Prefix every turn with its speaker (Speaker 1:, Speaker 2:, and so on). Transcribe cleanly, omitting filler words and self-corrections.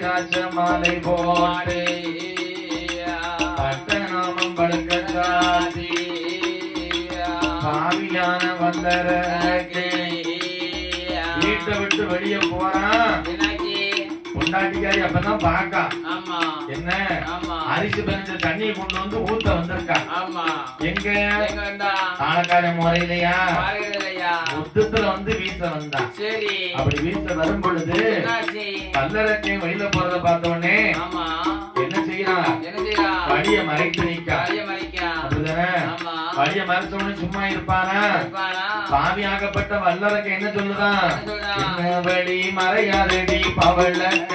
Speaker 1: பரிராஜ மாலை போட்டு பட்டநாமம் படுக்கி பாவியான வந்தரே வீட்டை விட்டு வெளியே போறான். பொண்டாட்டிக்காரி அப்பதான் பாக்கா என்ன அரிசி பறிச்ச தண்ணியை கொண்டு வந்து ஊத்த வந்திருக்கா. எங்க தானக்கார முறையிலையா முத்தத்துல வந்து வீச வந்தா. அப்படி வீச வரும் பொழுது கல்லறைக்கு வெளியில போறத பார்த்த உடனே என்ன செய்யறான்? வழிய மறைத்து நிக்கா. அப்படிதானே? வழிய மறைச்சவனு சும்மா இருப்பானா? பாவியாகப்பட்ட வல்லரக்கு என்ன சொல்லுதான்? என்ன வழி மறையாதடி பவளக்க